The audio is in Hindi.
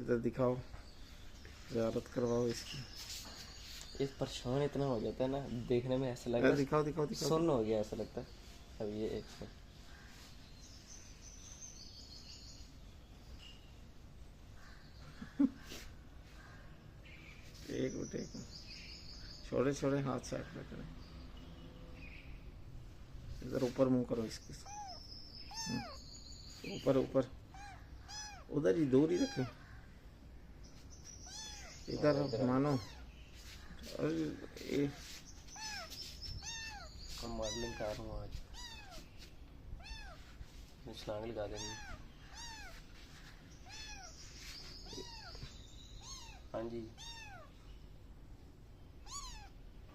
इधर दिखाओ, ज़ियारत करवाओ इसकी। इस परेशान इतना हो जाता है ना, देखने में ऐसा लगता इधर है दिखाओ दिखाओ दिखाओ। सुन्न हो गया ऐसा लगता है। अब ये एक सेकंड, एक मिनट एक मिनट, छोड़े छोड़े हाथ साइड पे करें। इधर ऊपर मुंह करो इसके, ऊपर ऊपर, उधर ही दूर ही रखें, इधर मानो। अरे ये हम मॉडलिंग कर रहा हूँ आज, मैं छलांग लगा देंगे। हाँ जी।